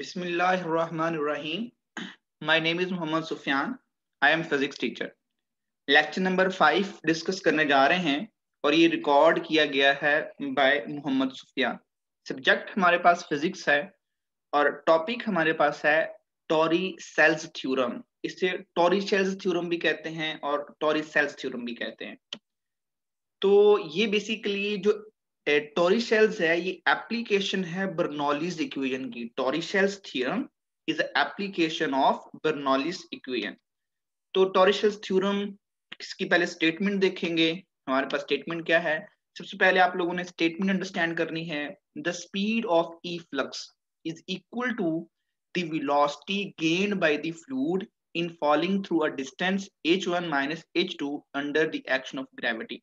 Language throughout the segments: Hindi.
Bismillahirrahmanirrahim. My name is Mohammad Sufyan. I am physics teacher. Lecture number 5 discuss करने जा रहे हैं और ये रिकॉर्ड किया गया है बाय मोहम्मद सुफियान। सब्जेक्ट हमारे पास फिजिक्स है और टॉपिक हमारे पास है टॉरी-सेल्स थ्योरम। इसे टॉरी-सेल्स थ्योरम भी कहते हैं और टॉरी-सेल्स थ्योरम भी कहते हैं। तो ये बेसिकली जो टॉरी-सेल्स है ये एप्लीकेशन है बर्नौलीज इक्वेशन की। Torricelli's theorem is application of Bernoulli's equation. तो टॉरी-सेल्स थ्योरम इसकी पहले स्टेटमेंट देखेंगे। हमारे पास स्टेटमेंट क्या है? सबसे पहले आप लोगों ने स्टेटमेंट अंडरस्टैंड करनी है। The speed of efflux is equal to the velocity gained by the fluid in falling through a distance h1 minus h2 under the action of gravity.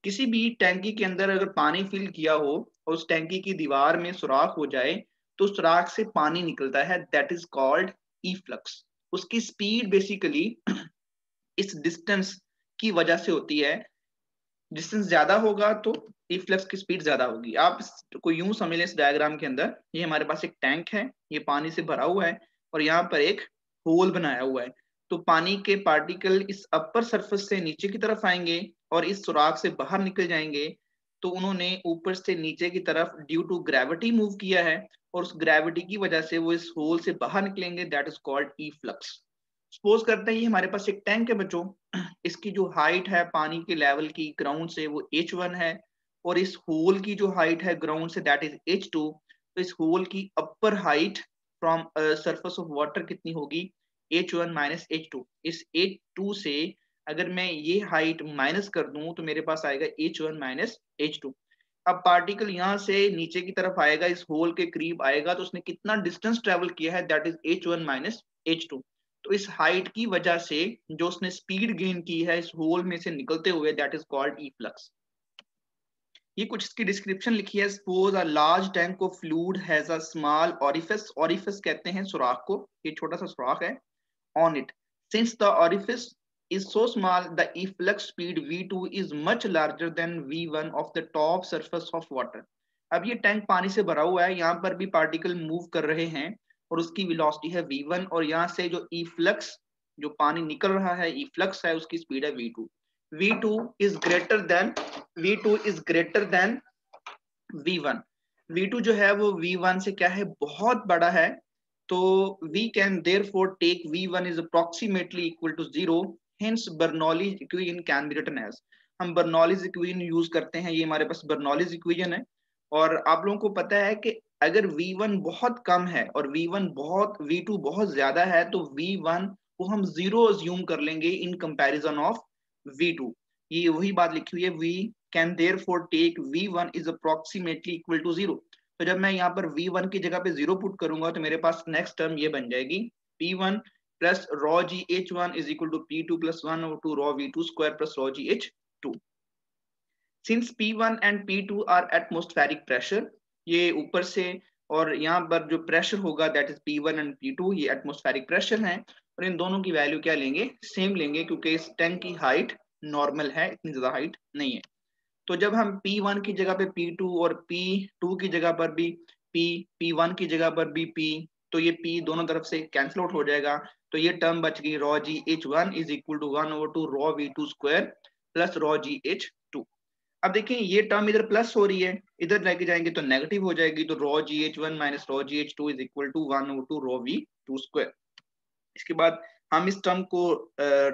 किसी भी टैंकी के अंदर अगर पानी फिल किया हो और उस टैंकी की दीवार में सुराख हो जाए तो सुराख से पानी निकलता है, that is called E flux. उसकी स्पीड बेसिकली इस डिस्टेंस की वजह से होती है। डिस्टेंस ज्यादा होगा तो ई फ्लक्स की स्पीड ज्यादा होगी। आप इसको यूं समझ लें, इस डायग्राम के अंदर ये हमारे पास एक टैंक है, ये पानी से भरा हुआ है और यहाँ पर एक होल बनाया हुआ है। तो पानी के पार्टिकल इस अपर सरफेस से नीचे की तरफ आएंगे और इस सुराख से बाहर निकल जाएंगे। तो उन्होंने ऊपर से नीचे की तरफ ड्यू टू ग्रेविटी मूव किया है और उस ग्रेविटी की वजह से वो इस होल से बाहर निकलेंगे, that is called E flux. Suppose करते हैं ये हमारे पास एक टैंक है बच्चों। इसकी जो हाइट है पानी के लेवल की ग्राउंड से वो h1 है और इस होल की जो हाइट है ground say that is h2। तो इस होल की upper height from surface of water कितनी होगी? h1 minus h2। इस h2 से अगर मैं ये हाइट माइनस कर दूं तो मेरे पास आएगा h1 minus h2। अब पार्टिकल यहाँ से नीचे की तरफ आएगा, इस होल के करीब आएगा तो उसने कितना डिस्टेंस ट्रेवल किया है, that is h1 minus h2। तो इस हाइट की वजह से जो उसने स्पीड गेन की है इस होल में से निकलते हुए, that is called E flux. ये कुछ इसकी डिस्क्रिप्शन लिखी है। Suppose a large tank of fluid has a small orifice. Orifice कहते हैं सुराख को, ये छोटा सा सुराख है। On it, since the orifice is so small, the efflux speed v2 is much larger than v1 of the top surface of water। अब ये टैंक पानी से भरा हुआ है, यहाँ पर भी पार्टिकल मूव कर रहे हैं और उसकी वेलोसिटी है v1 और यहाँ से जो efflux जो पानी निकल रहा है efflux है उसकी स्पीड है v2। v2 is greater than v1। v2 जो है वो v1 से क्या है, बहुत बड़ा है। तो we can therefore take v1 is approximately equal to 0, hence Bernoulli's equation can be written as। हम बर्नौलीज इक्वेशन यूज करते हैं, ये हमारे पास बर्नौलीज इक्वेशन है। और आप लोगों को पता है कि अगर v1 बहुत कम है और v2 बहुत ज्यादा है तो v1 को हम 0 अज्यूम कर लेंगे इन कंपैरिजन ऑफ v2। ये वही बात लिखी हुई है, we can therefore take v1 is approximately equal to 0। तो जब मैं यहाँ पर v1 की जगह पे 0 पुट करूंगा तो मेरे पास नेक्स्ट टर्म ये बन जाएगी p1 plus rho g h1 is equal to p2 plus 1 over 2 rho v2 square plus rho g h2। Since p1 and p2 are atmospheric pressure, ये ऊपर से और यहाँ पर जो प्रेशर होगा that is p1 and p2, ये एटमॉस्फेरिक प्रेशर है और इन दोनों की वैल्यू क्या लेंगे? सेम लेंगे, क्योंकि इस टैंक की हाइट नॉर्मल है, इतनी ज्यादा हाइट नहीं है। तो जब हम P1 की जगह पे P2 और P2 की जगह पर भी P, P1 की जगह पर भी P, तो ये P दोनों तरफ से कैंसिल आउट हो जाएगा। तो ये टर्म बच गई rho g H1 is equal to 1 over 2 rho V2 square plus rho g H2। अब देखें ये टर्म इधर प्लस हो रही है, इधर लेके जाएंगे तो नेगेटिव हो जाएगी। तो rho g H1 minus rho g H2 is equal to 1 over 2 rho V2 square. इसके बाद हम इस टर्म को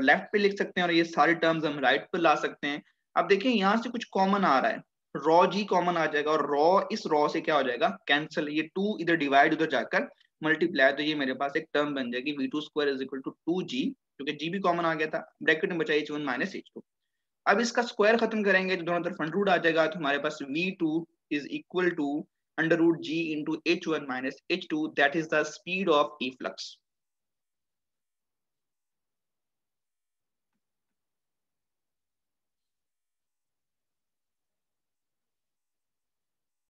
लेफ्ट पे लिख सकते हैं और ये सारे टर्म्स हम राइट पे ला सकते हैं। अब देखिए यहाँ से कुछ कॉमन आ रहा है, रॉ जी कॉमन आ जाएगा और रॉ इस रॉ से क्या हो जाएगा? कैंसिल। ये 2 इधर डिवाइड उधर जाकर मल्टीप्लाई, तो ये मेरे पास एक टर्म बन जाएगी v2 square is equal to 2g, क्योंकि g भी कॉमन आ गया था। ब्रैकेट में बचा h1 माइनस h2। अब इसका स्क्वायर खत्म करेंगे तो दोनों तरफ अंडर रूट आ जाएगा, तो हमारे पास v2 is equal to under root g into h1 minus h2, that is the speed of E flux.